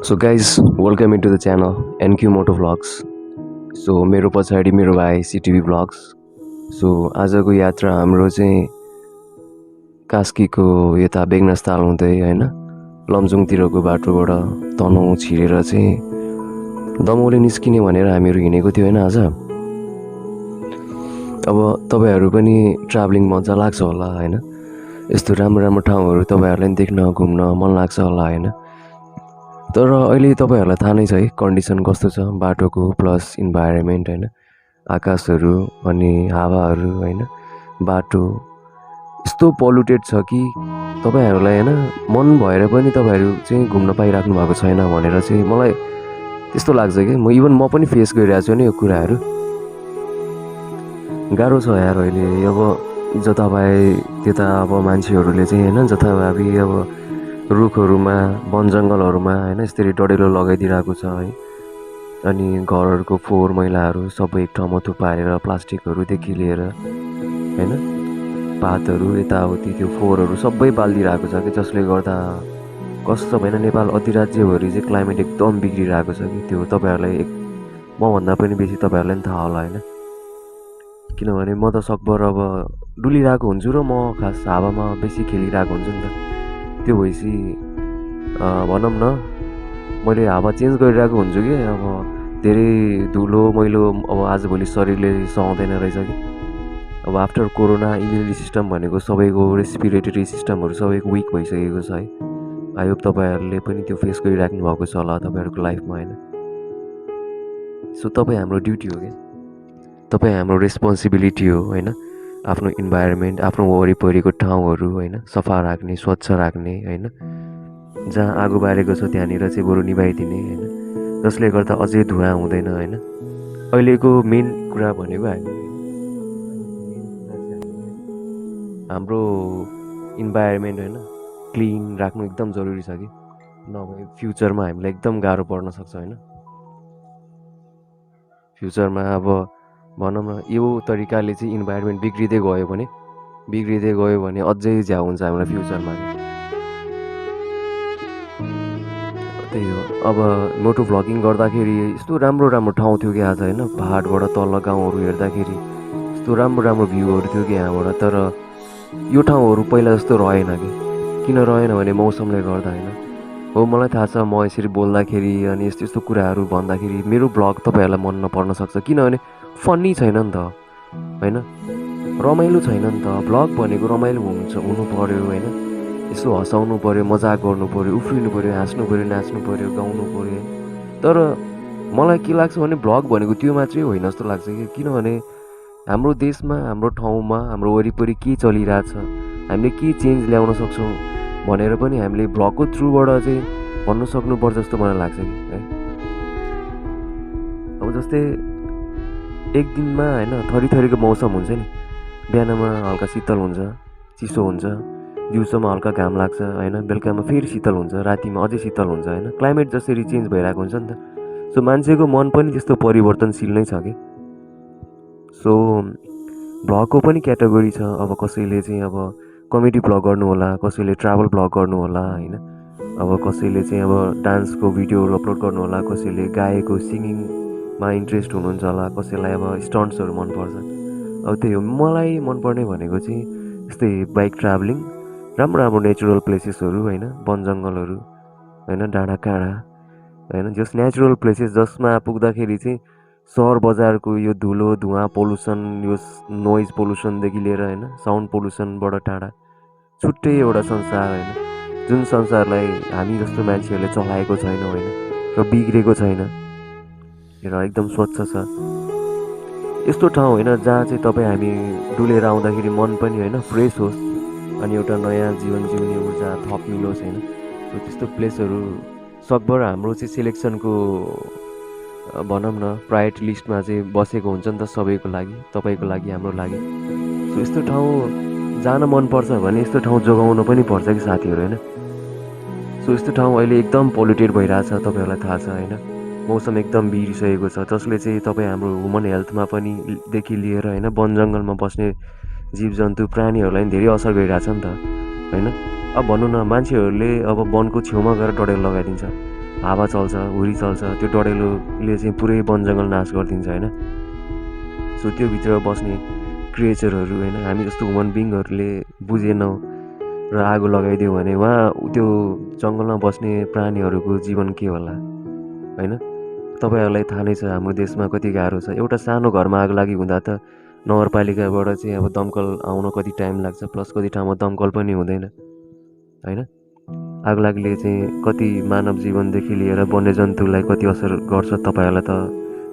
So guys, welcome into the channel NQ Moto Vlogs. So मेरो पछाडि मेरो भाइ सिटिभी भ्लग्स. सो आजको यात्रा हाम्रो चाहिँ कास्कीको यता बेगनासताल हुँदै हैन लमजुङतिरको बाटोबाट तनहुँ छिरेर चाहिँ दमौली निस्किने भनेर हामीहरू हिँडेको थियो हैन आज. अब तपाईहरु पनि ट्राभलिङ मजा लाग्छ होला हैन. यस्तो राम्रो राम्रो ठाउँहरु तपाईहरुलाई देख्न घुम्न मन लाग्छ होला हैन. तर अहिले तपाईहरुलाई थाहा नै छ है कन्डिसन कस्तो छ बाटोको प्लस इन्भाइरोमेन्ट हैन. आकाशहरु अनि हावाहरु हैन बाटो यस्तो पोल्युटेड छ कि तपाईहरुलाई हैन मन भएर पनि तपाईहरु चाहिँ घुम्न पाइराख्नु भएको छैन भनेर चाहिँ मलाई त्यस्तो लाग्छ के. म पनि फेस गरिरहेको छु नि यो कुराहरु. गाह्रो छ यार अहिले. अब जताभाइ त्यता अब मान्छेहरुले चाहिँ हैन जताभावी अब रुखहरुमा वन जंगलहरुमा हैन यसरी डडेलो लगाइदिरहेको छ है. अनि घरहरुको फोहोर मैलाहरु सबै एक ठाउँमा थुपारेर प्लास्टिकहरुदेखि लिएर हैन पातहरु यताउति त्यो फोहोरहरु सबै बाल्दिरहेको छ कि जसले गर्दा कस्तो भएन नेपाल अधिराज्यभरि चाहिँ क्लाइमेट एकदम बिग्रिरहेको छ कि त्यो तपाईहरुलाई म भन्दा पनि बेसी तपाईहरुलाई नि थाहा होला हैन. किनभने म त सकभर अब डुलिरहेको हुन्छु र म खास हावामा बेसी खेलिरहेको हुन्छु नि त. त्यो भएपछि भनौँ न मैले हावा चेन्ज गरिरहेको हुन्छु कि अब धेरै धुलो मैलो अब आजभोलि शरीरले सहँदैन रहेछ कि. अब आफ्टर कोरोना इम्युनिटी सिस्टम भनेको सबैको रेस्पिरेटरी सिस्टमहरु सबैको विक भइसकेको छ है. आई होप तपाईहरुले पनि त्यो फेस गरिराख्नु भएको छ होला तपाईहरुको लाइफमा हैन. सो तपाई हाम्रो ड्युटी हो के. तपाई हाम्रो रेस्पोन्सिबिलिटी हो हैन. आफ्नो इन्भाइरोमेन्ट आफ्नो वरिपरिको ठाउँहरु हैन सफा राख्ने स्वच्छ राख्ने हैन. जहाँ आगो बालेको छ त्यहाँनिर चाहिँ बरु निभाइदिने हैन. जसले गर्दा अझै धुवा हुँदैन हैन. अहिलेको मेन कुरा भनेको हाम्रो इन्भाइरोमेन्ट हैन क्लिन राख्नु एकदम जरुरी छ कि. नभए फ्युचरमा हामीलाई एकदम गाह्रो पर्न सक्छ हैन. फ्युचरमा अब भनौँ न यो तरिकाले चाहिँ इन्भाइरोमेन्ट बिग्रिँदै गयो भने अझै झ्याउ हुन्छ हाम्रो फ्युचरमा. त्यही हो. अब मोटो भ्लगिङ गर्दाखेरि यस्तो राम्रो राम्रो ठाउँ थियो कि आज हैन. पहाडबाट तल गाउँहरु हेर्दाखेरि यस्तो राम्रो राम्रो भ्यूहरु थियो कि यहाँबाट. तर यो ठाउँहरु पहिला जस्तो रहेन कि. किन रहेन भने मौसमले गर्दा हैन. हो मलाई थाहा छ म यसरी बोल्दाखेरि अनि यस्तो यस्तो कुराहरु भन्दाखेरि मेरो भ्लग तपाईहरुलाई मन नपर्न सक्छ. किनभने फन्नी छैन नि त हैन. रमाइलो छैन नि त. भ्लग भनेको रमाइलो हुनु पर्यो हैन. यसो हँसाउनु पर्यो मजाक गर्नु पर्यो उफ्रिनु पर्यो हाँस्नु पर्यो नाच्नु पर्यो गाउनु पर्यो. तर मलाई के लाग्छ भने भ्लग भनेको त्यो मात्रै होइन जस्तो लाग्छ कि. किनभने हाम्रो देशमा हाम्रो ठाउँमा हाम्रो वरिपरि के चलिरहेछ हामीले के चेन्ज ल्याउन सक्छौँ भनेर पनि हामीले भ्लगको थ्रुबाट चाहिँ भन्नु सक्नुपर्छ जस्तो मलाई लाग्छ कि है. अब जस्तै एक दिनमा हैन थरीथरीको मौसम हुन्छ नि. बिहानमा हल्का शीतल हुन्छ चिसो हुन्छ दिउँसोमा हल्का घाम लाग्छ हैन. बेलुकामा फेरि शीतल हुन्छ रातिमा अझै शीतल हुन्छ हैन. क्लाइमेट जसरी चेन्ज भइरहेको हुन्छ नि त. सो मान्छेको मन पनि त्यस्तो परिवर्तनशील नै छ कि. सो भ्लगको पनि क्याटेगोरी छ. अब कसैले चाहिँ अब कमेडी भ्लग गर्नु होला कसैले ट्राभल भ्लग गर्नु होला हैन. अब कसैले चाहिँ अब डान्सको भिडियोहरु अपलोड गर्नु होला कसैले गाएको सिङ्गिङमा इन्ट्रेस्ट हुनुहुन्छ होला कसैलाई अब स्टन्ट्सहरु मन पर्छ. अब त्यही हो मलाई मनपर्ने भनेको चाहिँ यस्तै बाइक ट्राभलिङ राम्रो राम्रो नेचुरल प्लेसेसहरु हैन वन जंगलहरु हैन डाँडा काँडा हैन जस नेचुरल प्लेसेस जसमा पुग्दाखेरि चाहिँ सहर बजारको यो धुलो धुवा पोल्युसन यो नोइज पोल्युसनदेखि लिएर हैन साउन्ड पोल्युसनबाट टाढा छुट्टै एउटा संसार हैन. जुन संसारलाई हामी जस्तो मान्छेहरूले चलाएको छैन हैन र बिग्रेको छैन र एकदम स्वच्छ छ. यस्तो ठाउँ हैन जहाँ चाहिँ तपाई हामी डुलेर आउँदाखेरि मन पनि हैन फ्रेश होस् अनि एउटा नयाँ जीवन जिउने ऊर्जा थप मिलोस् हैन. त्यस्तो प्लेसहरु सकभर हाम्रो चाहिँ सिलेक्सनको भनौँ न प्रायोरिटी लिस्टमा चाहिँ बसेको हुन्छ नि त सबैको लागि तपाईको लागि हाम्रो लागि. सो यस्तो ठाउँ जान मन पर्छ भने यस्तो ठाउँ जोगाउन पनि पर्छ कि साथीहरु हैन. सो यस्तो ठाउँ अहिले एकदम पोल्युटेड भइरहेछ तपाईहरुलाई थाहा छ हैन. मौसम एकदम बिग्रिसकेको छ जसले चाहिँ तपाई हाम्रो ह्युमन हेल्थमा पनि देखि लिएर हैन वन जंगलमा बस्ने जीवजन्तु प्राणीहरुलाई धेरै असर गरिरहेछ नि त हैन. अब भनौँ न मान्छेहरूले अब वनको छेउमा गएर डडेलो लगाइदिन्छ हावा चल्छ, हुरी चल्छ, त्यो डढेलोले चाहिँ पुरै वन जङ्गल नाश गरिदिन्छ होइन। सो त्यो भित्र बस्ने क्रिएचरहरू होइन, हामी जस्तो ह्युमन बिङहरूले बुझेनौँ र आगो लगाइदियो भने उहाँ त्यो जङ्गलमा बस्ने प्राणीहरूको जीवन के होला होइन। तपाईँहरूलाई थाहा नै छ हाम्रो देशमा कति गाह्रो छ। एउटा सानो घरमा आगो लागि हुँदा त नगरपालिकाबाट चाहिँ अब दमकल आउन कति टाइम लाग्छ, प्लस कति ठाउँमा दमकल पनि हुँदैन होइन। आगोलागीले चाहिँ कति मानव जीवनदेखि लिएर वन्यजन्तुलाई कति असर गर्छ तपाईँहरूलाई त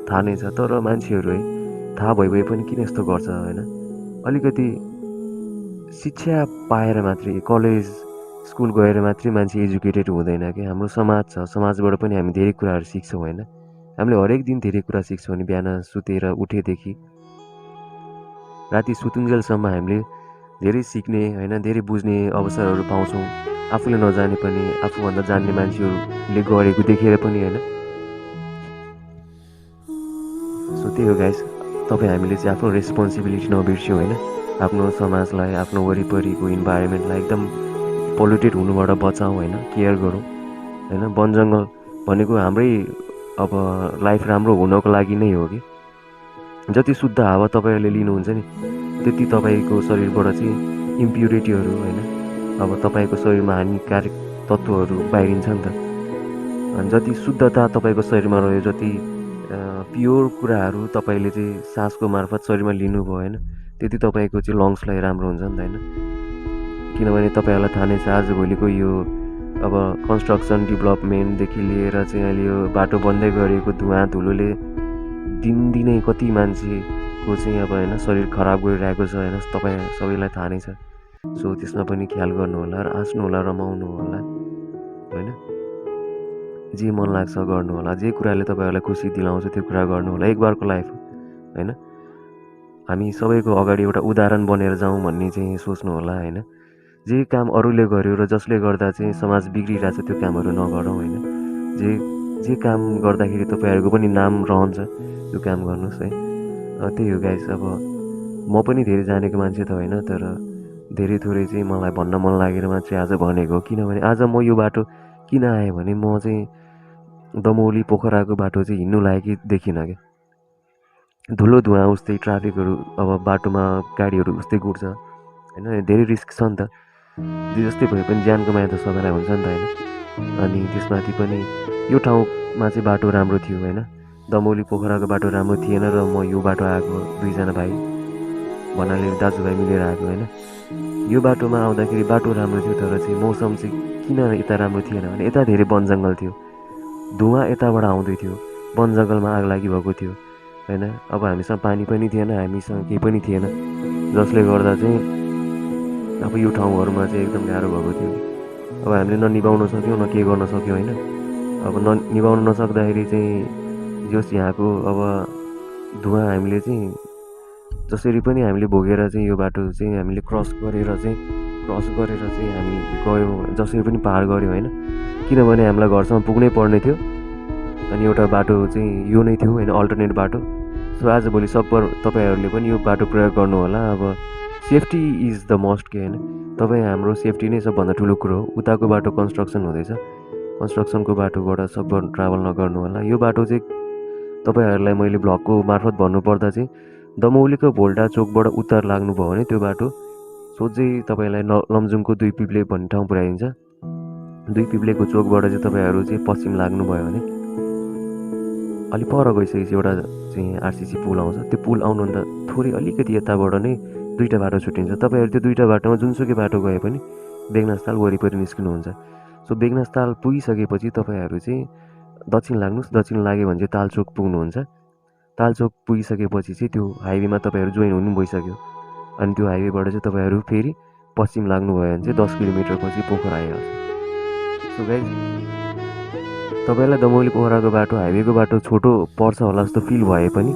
थाहा नै छ। तर मान्छेहरू है थाहा भइ पनि किन यस्तो गर्छ होइन। अलिकति शिक्षा पाएर मात्रै, कलेज स्कुल गएर मात्रै मान्छे एजुकेटेड हुँदैन कि। हाम्रो समाज छ, समाजबाट पनि हामी धेरै कुराहरू सिक्छौँ होइन। हामीले हरेक दिन धेरै कुरा सिक्छौँ नि। बिहान सुतेर उठेदेखि राति सुतुन्जेलसम्म हामीले धेरै सिक्ने होइन, धेरै बुझ्ने अवसरहरू पाउँछौँ। आफूले नजाने पनि आफूभन्दा जान्ने मान्छेहरूले गरेको देखेर पनि होइन। सो त्यही हो गाइस, तपाईँ हामीले चाहिँ आफ्नो रेस्पोन्सिबिलिटी नबिर्स्यौँ होइन। आफ्नो समाजलाई, आफ्नो वरिपरिको इन्भाइरोमेन्टलाई एकदम पोल्युटेड हुनुबाट बचाउँ होइन, केयर गरौँ होइन। वन जङ्गल भनेको हाम्रै अब लाइफ राम्रो हुनको लागि नै हो कि। जति शुद्ध हावा तपाईँहरूले लिनुहुन्छ नि त्यति तपाईँको शरीरबाट चाहिँ इम्प्युरिटीहरू होइन, अब तपाईँको शरीरमा हानिकारक तत्त्वहरू बाहिरिन्छ नि त। अनि जति शुद्धता तपाईँको शरीरमा रह्यो, जति प्योर कुराहरू तपाईँले चाहिँ सासको मार्फत शरीरमा लिनुभयो होइन, त्यति तपाईँको चाहिँ लङ्सलाई राम्रो हुन्छ नि त होइन। किनभने तपाईँहरूलाई थाहा नै छ आजभोलिको यो अब कन्स्ट्रक्सन डेभलपमेन्टदेखि लिएर चाहिँ अहिले यो बाटो बन्दै गरेको धुवा धुलोले दिनदिनै कति मान्छेको चाहिँ अब होइन शरीर खराब गरिरहेको छ होइन। तपाईँ सबैलाई थाहा नै छ। सो त्यसमा पनि ख्याल गर्नु होला र हाँस्नु होला, रमाउनु होला होइन। जे मन लाग्छ गर्नु होला, जे कुराले तपाईँहरूलाई खुसी दिलाउँछ त्यो कुरा गर्नु होला। एक बारको लाइफ होइन। हामी सबैको अगाडि एउटा उदाहरण बनेर जाउँ भन्ने चाहिँ सोच्नु होला होइन। जे काम अरूले गर्यो र जसले गर्दा चाहिँ समाज बिग्रिरहेछ त्यो कामहरू नगरौँ होइन। जे काम गर्दाखेरि तपाईँहरूको पनि नाम रहन्छ त्यो काम गर्नुहोस् है। त्यही हो गाइस। अब म पनि धेरै जानेको मान्छे त होइन, तर धेरै थोरै चाहिँ मलाई भन्न मन लागेर मात्रै आज भनेको हो। किनभने आज म यो बाटो किन आएँ भने म चाहिँ दमौली पोखराको बाटो चाहिँ हिँड्नु लायकै देखिनँ क्या। धुलो धुवा उस्तै, ट्राफिकहरू अब बाटोमा गाडीहरू उस्तै गुड्छ होइन। धेरै रिस्क छ नि त। जे जस्तै भए पनि ज्यानको माया त सबैलाई हुन्छ नि त होइन। अनि त्यसमाथि पनि यो ठाउँमा चाहिँ बाटो राम्रो थियो होइन। दमौली पोखराको बाटो राम्रो थिएन र म यो बाटो आएको, दुईजना भाइ भन्नाले दाजुभाइ मिलेर आएको होइन। यो बाटोमा आउँदाखेरि बाटो राम्रो थियो, तर चाहिँ मौसम चाहिँ किन यता राम्रो थिएन भने यता धेरै वन जङ्गल थियो, धुवा यताबाट आउँदै थियो, वन जङ्गलमा आग लागि भएको थियो होइन। अब हामीसँग पानी पनि थिएन, हामीसँग केही पनि थिएन, जसले गर्दा चाहिँ अब यो ठाउँहरूमा चाहिँ एकदम गाह्रो भएको थियो। अब हामीले ननिभाउन सक्यौँ, न के गर्न सक्यौँ होइन। अब निभाउन नसक्दाखेरि चाहिँ जस यहाँको अब धुवा हामीले चाहिँ जसरी पनि हामीले भोगेर चाहिँ यो बाटो चाहिँ हामीले क्रस गरेर चाहिँ हामी गयौँ, जसरी पनि पार गऱ्यौँ होइन। किनभने हामीलाई घरसम्म पुग्नै पर्ने थियो अनि एउटा बाटो चाहिँ यो नै थियो होइन, अल्टरनेट बाटो। सो आजभोलि तपाईँहरूले पनि यो बाटो प्रयोग गर्नु होला। अब सेफ्टी इज द मस्ट के होइन। तपाईँ हाम्रो सेफ्टी नै सबभन्दा ठुलो कुरो हो। उताको बाटो कन्स्ट्रक्सन हुँदैछ, कन्स्ट्रक्सनको बाटोबाट सकभर ट्राभल नगर्नु होला। यो बाटो चाहिँ तपाईँहरूलाई मैले भ्लगको मार्फत भन्नुपर्दा चाहिँ दमौलीको भोल्टा चोकबाट उत्तर लाग्नुभयो भने त्यो बाटो सोझै तपाईँलाई लमजुङको 2 पिप्ले भन्ने ठाउँ पुऱ्याइदिन्छ। 2 पिप्लेको चोकबाट चाहिँ तपाईँहरू चाहिँ पश्चिम लाग्नुभयो भने अलि पर गइसकेपछि एउटा चाहिँ आरसिसी पुल आउँछ। त्यो पुल आउनुभन्दा थोरै अलिकति यताबाट नै 2टा बाटो छुट्टिन्छ। तपाईँहरू त्यो 2टा बाटोमा जुनसुकै बाटो गए पनि बेगनासताल वरिपरि निस्किनुहुन्छ। सो बेगनासताल पुगिसकेपछि तपाईँहरू चाहिँ दक्षिण लाग्नुहोस्। दक्षिण लाग्यो भने चाहिँ तालचोक पुग्नुहुन्छ। तालचोक पुगिसकेपछि चाहिँ त्यो हाइवेमा तपाईँहरू जोइन हुनु भइसक्यो। अनि त्यो हाइवेबाट चाहिँ तपाईँहरू फेरि पश्चिम लाग्नुभयो भने चाहिँ 10 किलोमिटरपछि पोखरा आइहाल्छ। सो गाइस, तपाईँलाई दमौली पोखराको बाटो, हाइवेको बाटो छोटो पर्छ होला जस्तो फिल भए पनि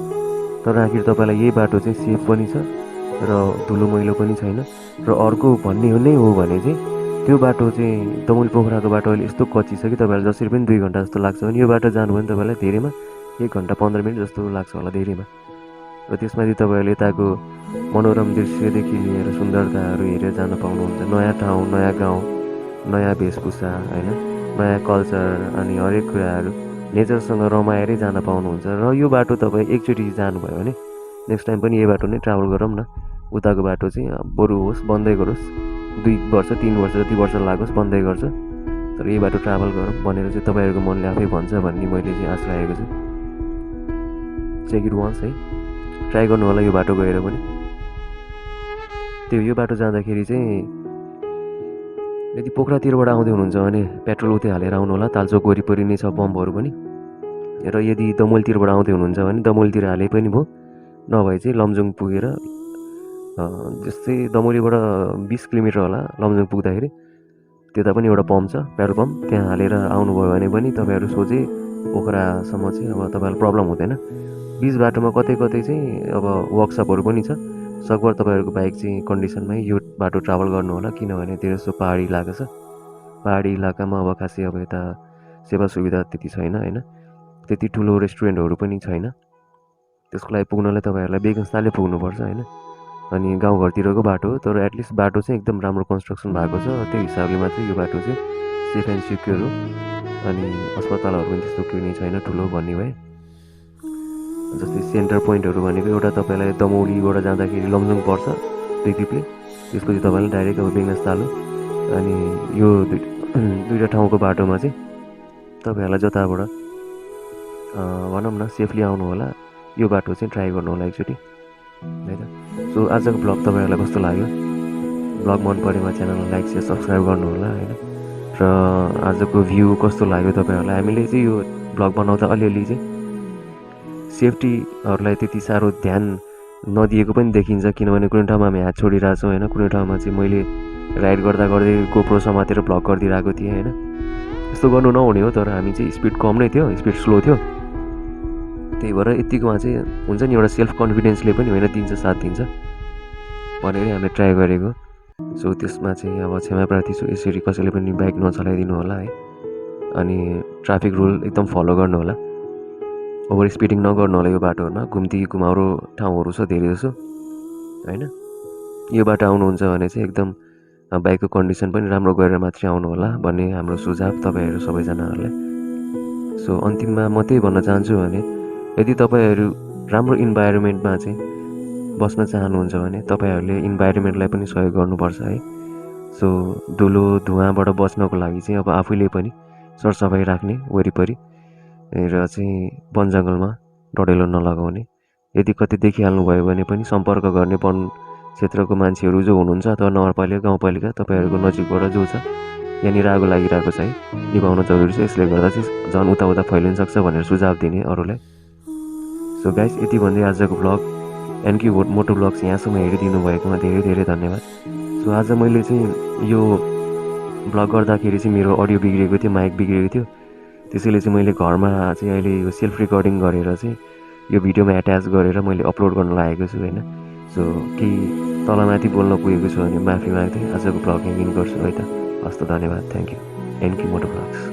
तर आखिर तपाईँलाई यही बाटो चाहिँ सेफ पनि छ र धुलो मैलो पनि छैन। र अर्को भन्ने नै हो भने चाहिँ त्यो बाटो चाहिँ दमौली पोखराको बाटो अहिले यस्तो कच्ची छ कि तपाईँलाई जसरी पनि 2 घन्टा जस्तो लाग्छ भने यो बाटो जानु भने तपाईँलाई धेरैमा 1 घन्टा 15 मिनट जस्तो लाग्छ होला धेरैमा। र त्यसमाथि तपाईँहरूले यताको मनोरम दृश्यदेखि लिएर सुन्दरताहरू हेरेर जान पाउनुहुन्छ। नयाँ ठाउँ, नयाँ गाउँ, नयाँ वेशभूषा होइन, नयाँ कल्चर अनि हरेक कुराहरू नेचरसँग रमाएरै जान पाउनुहुन्छ। र यो बाटो तपाईँ एकचोटि जानुभयो भने नेक्स्ट टाइम पनि यही बाटो नै ट्राभल गरौँ न। उताको बाटो चाहिँ बरु होस् बन्दै गरोस्, 2 वर्ष 3 वर्ष जति वर्ष लागोस् बन्दै गर्छ, तर यही बाटो ट्राभल गरौँ भनेर चाहिँ तपाईँहरूको मनले आफै भन्छ भन्ने मैले चाहिँ आश राखेको छु। चेक इट वान्स है, ट्राई गर्नु होला यो बाटो गएर पनि। यो बाटो जाँदाखेरि चाहिँ यदि पोखरातिरबाट आउँदै हुनुहुन्छ भने पेट्रोल उतै हालेर आउनु होला, तालचोक वरिपरि नै छ पम्पहरू पनि। र यदि दमोलतिरबाट आउँदै हुनुहुन्छ भने दमोलतिर हाले पनि भयो, नभए चाहिँ लमजुङ पुगेर जस्तै दमोलीबाट 20 किलोमिटर होला लमजुङ पुग्दाखेरि त्यता पनि एउटा पम्प छ, पेट्रोल पम्प, त्यहाँ हालेर आउनुभयो भने पनि तपाईँहरू सोझै पोखरासम्म चाहिँ अब तपाईँहरूलाई प्रब्लम हुँदैन। बिच बाटोमा कतै कतै चाहिँ अब वर्कसपहरू पनि छ, सकभर तपाईँहरूको बाइक चाहिँ कन्डिसनमै यो बाटो ट्राभल गर्नु होला, किनभने त्यो जस्तो पहाडी इलाका छ। पहाडी इलाकामा अब खासै अब यता सेवा सुविधा त्यति छैन होइन, त्यति ठुलो रेस्टुरेन्टहरू पनि छैन। त्यसको लागि पुग्नलाई तपाईँहरूलाई बेगस्ताले पुग्नुपर्छ होइन। अनि गाउँघरतिरको बाटो हो, तर एटलिस्ट बाटो चाहिँ एकदम राम्रो कन्स्ट्रक्सन भएको छ, त्यो हिसाबले मात्रै यो बाटो चाहिँ सेफ एन्ड सिक्योर हो। अनि अस्पतालहरू पनि त्यस्तो केही नै छैन ठुलो भन्ने भए। जस्तै सेन्टर पोइन्टहरू भनेको एउटा तपाईँलाई दमौलीबाट जाँदाखेरि लमजुङ पर्छ पिकपिकले, त्यसपछि तपाईँलाई डाइरेक्ट अब बेगस्ताल हो। अनि यो दुईवटा ठाउँको बाटोमा चाहिँ तपाईँहरूलाई जताबाट भनौँ न सेफली आउनु होला, यो बाटो चाहिँ ट्राई गर्नु होला एकचोटि है त। सो आजको ब्लग तपाईँहरूलाई कस्तो लाग्यो? ब्लग मन परेमा च्यानललाई लाइक शेयर सब्सक्राइब गर्नु होला होइन। र आजको भ्यू कस्तो लाग्यो तपाईँहरूलाई? हामीले चाहिँ यो ब्लग बनाउँदा अलिअलि चाहिँ सेफ्टीहरूलाई त्यति साह्रो ध्यान नदिएको पनि देखिन्छ, किनभने कुनै ठाउँमा हामी हात छोडिरहेको छौँ होइन, कुनै ठाउँमा चाहिँ मैले राइड गर्दा गर्दै गोप्रो समातेर भ्लग गरिदिरहेको थिएँ होइन। यस्तो गर्नु नहुने हो, तर हामी चाहिँ स्पिड कम नै थियो, स्पिड स्लो थियो, त्यही भएर यतिकोमा चाहिँ हुन्छ नि एउटा सेल्फ कन्फिडेन्सले पनि होइन दिन्छ, साथ दिन्छ भनेर हामीले ट्राई गरेको। सो त्यसमा चाहिँ अब क्षमा प्रार्थी छु, यसरी कसैले पनि बाइक नचलाइदिनु होला है। अनि ट्राफिक रुल एकदम फलो गर्नु होला, ओभर स्पिडिङ नगर्नु होला यो बाटोहरूमा, घुम्ती घुमाउरो ठाउँहरू छ धेरै जसो होइन। यो बाटो आउनुहुन्छ भने चाहिँ एकदम बाइकको कन्डिसन पनि राम्रो गरेर मात्रै आउनु होला भन्ने हाम्रो सुझाव तपाईँहरू सबैजनाहरूलाई। सो अन्तिममा म त्यही भन्न चाहन्छु भने यदि तपाईँहरू राम्रो इन्भाइरोमेन्टमा चाहिँ बस्न चाहनुहुन्छ भने तपाईँहरूले इन्भाइरोमेन्टलाई पनि सहयोग गर्नुपर्छ है। सो धुलो धुवाँबाट बच्नको लागि चाहिँ अब आफूले पनि सरसफाइ राख्ने वरिपरि र चाहिँ वन जङ्गलमा डढेलो नलगाउने, यदि कतै देखिहाल्नुभयो भने पनि सम्पर्क गर्ने वन क्षेत्रको मान्छेहरू जो हुनुहुन्छ अथवा नगरपालिका गाउँपालिका तपाईँहरूको नजिकबाट जो छ यहाँनिर आगो लागिरहेको छ है, निभाउन जरुरी छ, यसले गर्दा चाहिँ झन् उता फैलिन सक्छ भनेर सुझाव दिने अरूलाई। सो गाइस यति भन्दै आजको ब्लग एनकी मोटो ब्लग्स यहाँसम्म हेरिदिनु भएकोमा धेरै धेरै धन्यवाद। सो आज मैले चाहिँ यो ब्लग गर्दाखेरि चाहिँ मेरो अडियो बिग्रेको थियो, माइक बिग्रेको थियो, त्यसैले चाहिँ मैले घरमा चाहिँ अहिले यो सेल्फ रेकर्डिङ गरेर चाहिँ यो भिडियोमा एट्याच गरेर मैले अपलोड गर्न लागेको छु होइन। सो केही तलमाथि बोल्न पुगेको छु भने माफी माग्दै आजको ब्लग यहीँ गर्छु है त। हस् त, धन्यवाद, थ्याङ्क यू। एनकी मोटो ब्लग्स।